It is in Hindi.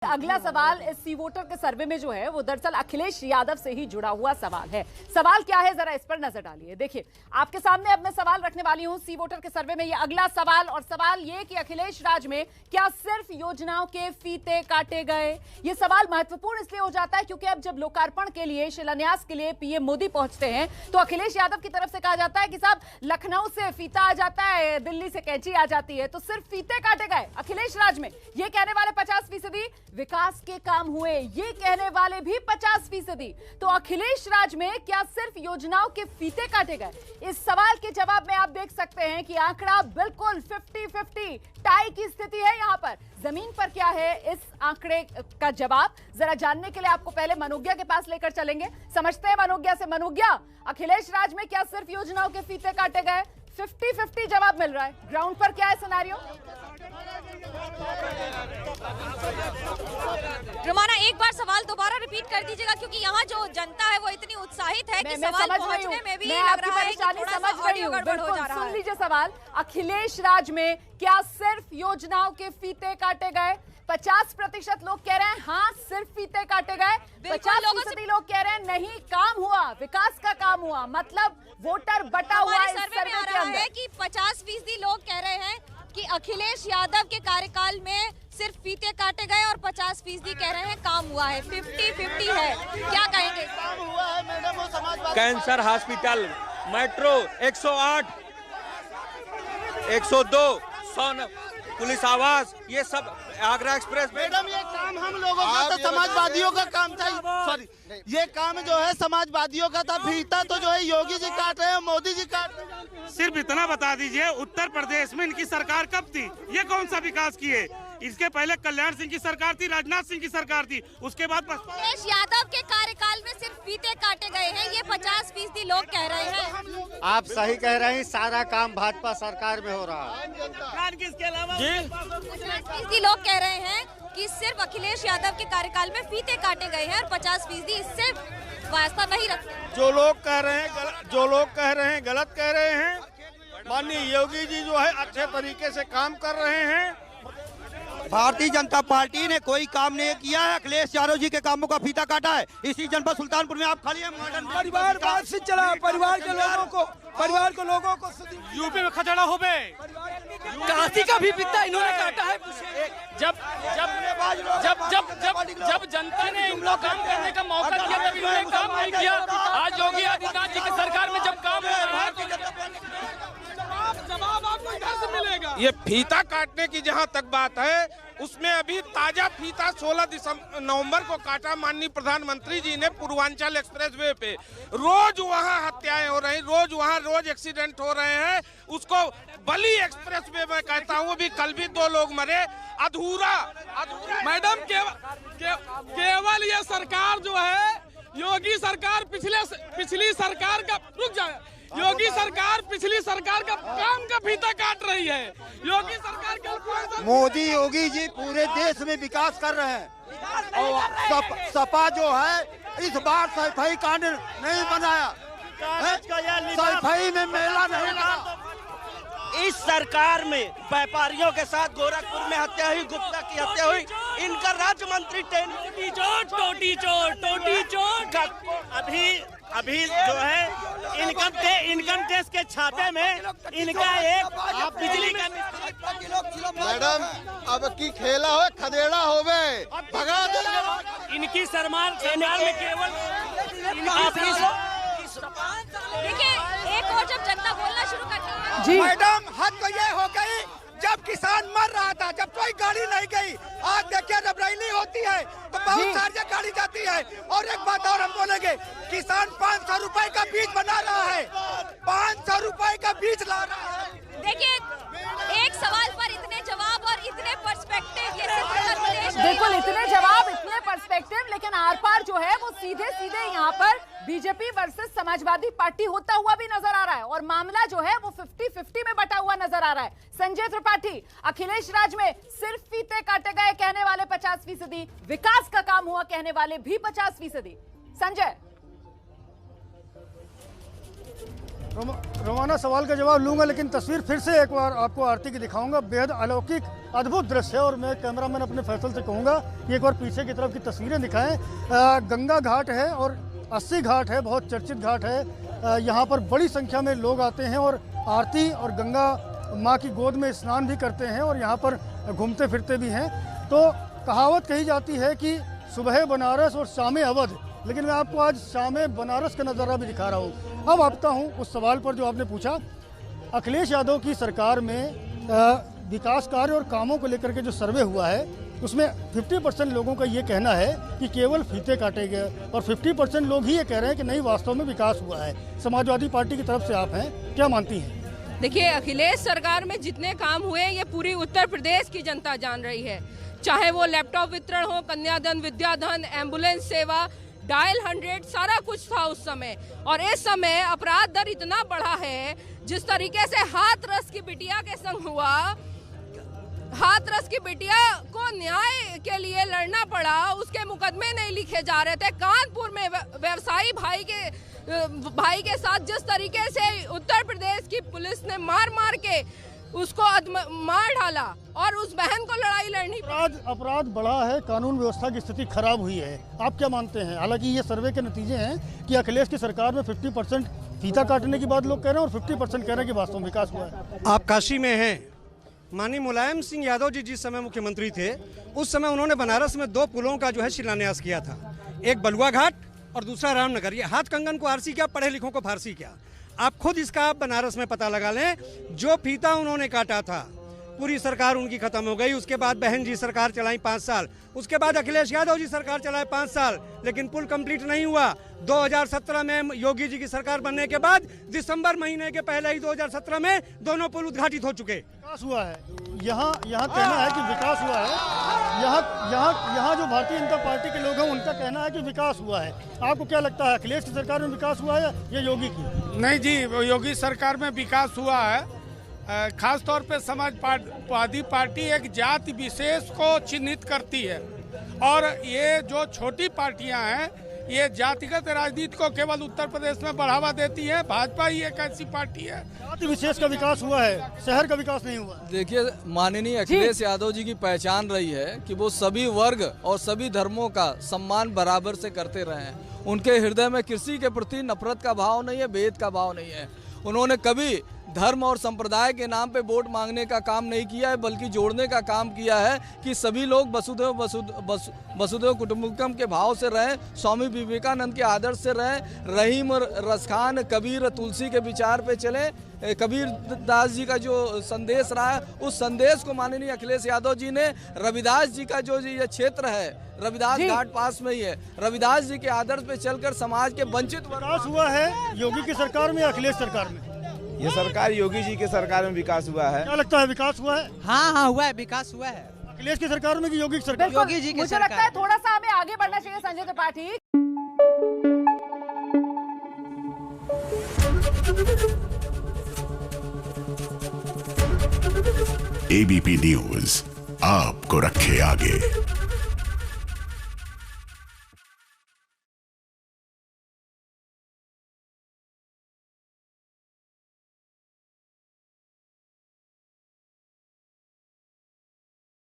अगला सवाल इस सी वोटर के सर्वे में जो है वो दरअसल अखिलेश यादव से ही जुड़ा हुआ सवाल है। सवाल क्या है जरा इस पर नजर डालिए। देखिए आपके सामने अब मैं सवाल रखने वाली हूं सी वोटर के सर्वे में ये अगला सवाल, और सवाल ये कि अखिलेश राज में क्या सिर्फ योजनाओं के फीते काटे गए। ये सवाल महत्वपूर्ण इसलिए हो जाता है क्योंकि अब जब लोकार्पण के लिए, शिलान्यास के लिए पीएम मोदी पहुंचते हैं तो अखिलेश यादव की तरफ से कहा जाता है कि साहब लखनऊ से फीता आ जाता है, दिल्ली से कैंची आ जाती है, तो सिर्फ फीते काटे गए अखिलेश राज में। ये कहने वाले 50%, विकास के काम हुए ये कहने वाले भी 50%। तो अखिलेश राज में क्या सिर्फ योजनाओं के फीते काटे गए? इस सवाल के जवाब में आप देख सकते हैं कि आंकड़ा बिल्कुल 50-50 टाई की स्थिति है। यहां पर जमीन पर क्या है इस आंकड़े का जवाब जरा जानने के लिए आपको पहले मनोज्ञा के पास लेकर चलेंगे। समझते हैं मनोज्ञा से। मनोज्ञा, अखिलेश राज में क्या सिर्फ योजनाओं के फीते काटे गए? 50-50 जवाब मिल रहा है, ग्राउंड पर क्या है सिनेरियो? रोमाना एक बार सवाल दोबारा रिपीट कर दीजिएगा क्योंकि यहाँ जो जनता है वो इतनी उत्साहित है कि सवाल पहुंचने में भी लग रहा है कि थोड़ा सा ऑडियो गड़बड़ हो जा रहा है। सुन लीजिए सवाल, अखिलेश राज में क्या सिर्फ योजनाओं के फीते काटे गए? 50% लोग कह रहे हैं हाँ सिर्फ फीते काटे गए, 50% लोग कह रहे हैं नहीं काम हुआ, विकास का काम हुआ। मतलब वोटर बटा हुआ है। इस सर्वे के अंदर है कि 50% लोग कह रहे हैं कि अखिलेश यादव के कार्यकाल में सिर्फ फीते काटे गए और 50% कह रहे हैं काम हुआ है। 50-50 है, क्या कहेंगे? काम हुआ है मैडम, वो Samajwadi cancer hospital, metro, 108, 102, police आवास, ये सब, आगरा एक्सप्रेस। मैडम ये काम हम लोगों का था, समाजवादियों का काम था। सॉरी, ये काम जो है समाजवादियों का था। फीता तो जो है योगी जी काट रहे हैं, मोदी जी काट रहे हैं। सिर्फ इतना बता दीजिए, उत्तर प्रदेश में इनकी सरकार कब थी? ये कौन सा विकास किए? इसके पहले कल्याण सिंह की सरकार थी, राजनाथ सिंह की सरकार थी, उसके बाद अखिलेश यादव के कार्यकाल में सिर्फ फीते काटे गए हैं, ये 50% लोग कह रहे हैं। आप सही कह रहे हैं, सारा काम भाजपा सरकार में हो रहा है। किसके अलावा 50% लोग कह रहे हैं कि सिर्फ अखिलेश यादव के कार्यकाल में फीते काटे गए हैं और 50% इससे वास्ता नहीं रखते। जो लोग कह रहे हैं गलत कह रहे हैं। माननीय योगी जी जो है अच्छे तरीके से काम कर रहे हैं। भारतीय जनता पार्टी ने कोई काम नहीं किया है, अखिलेश यादव जी के कामों का फीता काटा है। इसी जनपद सुल्तानपुर में आप खड़ी है, मॉडर्न परिवार बात से चला, परिवार के लोगों को यूपी में खतरा हो गए। काशी का भी फीता इन्होंने काटा है। जब जनता ने इनको काम करने का मौका दिया तब इन्होंने काम नहीं किया। आज योगी आदित्यनाथ जी की सरकार में जब काम हो रहा है जवाब आपको इधर से मिलेगा। ये फीता काटने की जहां तक बात है, उसमें अभी ताजा फीता 16 नवंबर को काटा माननीय प्रधानमंत्री जी ने पूर्वांचल एक्सप्रेसवे पे। रोज वहां हत्याएं हो रही, रोज एक्सीडेंट हो रहे हैं। उसको बली एक्सप्रेसवे में कहता हूँ, भी कल भी 2 लोग मरे। अधूरा मैडम केवल ये सरकार जो है, योगी सरकार पिछली सरकार का रुक जाए, योगी सरकार पिछली सरकार का काम का फीता काट रही है। योगी सरकार का मोदी योगी जी पूरे देश में विकास कर रहे हैं। और सपा जो है इस बार सफाई कांड नहीं बनाया, सफाई में मेला नहीं लगा। इस सरकार में व्यापारियों के साथ गोरखपुर में हत्या हुई, गुप्ता की हत्या हुई, इनका राज्य मंत्री टोटी चोट अभी जो है इनकम टैक्स के छापे में इनका एक बिजली का। मैडम अब की खेला हो खदेड़ा हो गए, भगा देंगे। इनकी सरकार में केवल देखिए एक और जब जनता बोलना शुरू करती है जी मैडम, हद तो ये हो गई जब किसान मर रहा था, जब कोई गाड़ी नहीं गई। आज देखिए जब रैली होती है तो बहुत सारी गाड़ी जाती है। और एक बात और हम बोलेंगे, किसान 500 रुपए का बीज बना रहा है, 500 रुपए का बीज ला रहा है। देखिए एक सवाल पर इतने जवाब और इतने पर्सपेक्टिव, ये सिर्फ उत्तर प्रदेश में। बिल्कुल इतने जवाब, इतने पर्सपेक्टिव, लेकिन आर पार जो है वो सीधे यहाँ पर बीजेपी वर्सेस समाजवादी पार्टी होता हुआ भी नजर आ रहा है। और मामला जो है वो 50-50 में बटा हुआ नजर आ रहा है। संजय त्रिपाठी, अखिलेश राज में सिर्फ फीते काटे गए कहने वाले 50%, विकास का काम हुआ कहने वाले भी 50%। संजय। रोमाना सवाल का जवाब लूंगा, लेकिन तस्वीर फिर से एक बार आपको आरती की दिखाऊंगा। बेहद अलौकिक अद्भुत दृश्य है और मैं कैमरामैन अपने फैसल से कहूँगा कि एक बार पीछे की तरफ की तस्वीरें दिखाएं। गंगा घाट है और 80 घाट है, बहुत चर्चित घाट है। यहाँ पर बड़ी संख्या में लोग आते हैं और आरती और गंगा माँ की गोद में स्नान भी करते हैं और यहाँ पर घूमते फिरते भी हैं। तो कहावत कही जाती है कि सुबह बनारस और शाम अवध, लेकिन मैं आपको आज शाम बनारस का नज़ारा भी दिखा रहा हूँ। अब आता हूँ उस सवाल पर जो आपने पूछा। अखिलेश यादव की सरकार में विकास कार्य और कामों को लेकर के जो सर्वे हुआ है उसमें 50% लोगों का ये कहना है कि केवल फीते काटे गए और 50% लोग ही ये कह रहे हैं कि नहीं, वास्तव में विकास हुआ है। समाजवादी पार्टी की तरफ से आप हैं, क्या मानती हैं? देखिए, अखिलेश सरकार में जितने काम हुए ये पूरी उत्तर प्रदेश की जनता जान रही है। चाहे वो लैपटॉप वितरण हो, कन्याधन, विद्याधन, एम्बुलेंस सेवा, डायल 100, सारा कुछ था उस समय। और इस समय अपराध दर इतना बढ़ा है, जिस तरीके से हाथरस की बिटिया के संग हुआ, हाथरस की बिटिया को न्याय के लिए लड़ना पड़ा, उसके मुकदमे नहीं लिखे जा रहे थे। कानपुर में व्यवसायी भाई के साथ जिस तरीके से उत्तर प्रदेश की पुलिस ने मार के उसको मार डाला और उस बहन को लड़ाई लड़नी। अपराध बढ़ा है, कानून व्यवस्था की स्थिति खराब हुई है, आप क्या मानते हैं? हालांकि ये सर्वे के नतीजे हैं कि अखिलेश की सरकार में 50% फीता काटने की बात लोग कह रहे हैं और 50% कह रहे हैं कि वास्तव में विकास हुआ है। आप काशी में हैं, माननीय मुलायम सिंह यादव जी जिस समय मुख्यमंत्री थे उस समय उन्होंने बनारस में 2 पुलों का जो है शिलान्यास किया था, एक बलुआ घाट और दूसरा रामनगर। ये हाथ कंगन को आरसी क्या, पढ़े लिखों को फारसी क्या। आप खुद इसका बनारस में पता लगा लें। जो फीता उन्होंने काटा था, पूरी सरकार उनकी खत्म हो गई। उसके बाद बहन जी सरकार चलाई 5 साल, उसके बाद अखिलेश यादव जी सरकार चलाए 5 साल, लेकिन पुल कंप्लीट नहीं हुआ। 2017 में योगी जी की सरकार बनने के बाद दिसंबर महीने के पहले ही 2017 में दोनों पुल उद्घाटित हो चुके। विकास हुआ है, यहाँ कहना है कि विकास हुआ है। यहाँ जो भारतीय जनता पार्टी के लोग हैं उनका कहना है कि विकास हुआ है। आपको क्या लगता है, अखिलेश की सरकार में विकास हुआ है या योगी की? नहीं जी, योगी सरकार में विकास हुआ है। खास तौर पे समाजवादी पार्टी एक जाति विशेष को चिन्हित करती है और ये जो छोटी पार्टियां हैं ये जातिगत राजनीति को केवल उत्तर प्रदेश में बढ़ावा देती है। भाजपा ही एक ऐसी पार्टी है। जाति विशेष का विकास हुआ है, शहर का विकास नहीं हुआ। देखिए, माननीय अखिलेश यादव जी की पहचान रही है कि वो सभी वर्ग और सभी धर्मों का सम्मान बराबर से करते रहे हैं। उनके हृदय में किसी के प्रति नफरत का भाव नहीं है, भेद का भाव नहीं है। उन्होंने कभी धर्म और संप्रदाय के नाम पे वोट मांगने का काम नहीं किया है, बल्कि जोड़ने का काम किया है कि सभी लोग वसुधैव कुटुंबकम के भाव से रहें, स्वामी विवेकानंद के आदर्श से रहें, रहीम रसखान कबीर तुलसी के विचार पे चले। कबीर दास जी का जो संदेश रहा है उस संदेश को माननीय अखिलेश यादव जी ने, रविदास जी का जो ये क्षेत्र है, रविदास घाट पास में ही है, रविदास जी के आदर्श पे चलकर समाज के वंचित विकास हुआ है। योगी की सरकार में, अखिलेश सरकार में? ये सरकार योगी जी के सरकार में विकास हुआ है। क्या लगता है, विकास हुआ है? हाँ हुआ है, विकास हुआ है। अखिलेश की सरकार में कि योगी की सरकार? योगी जी की मुझे लगता है थोड़ा सा हमें आगे बढ़ना चाहिए संजय त्रिपाठी। एबीपी न्यूज आपको रखे आगे।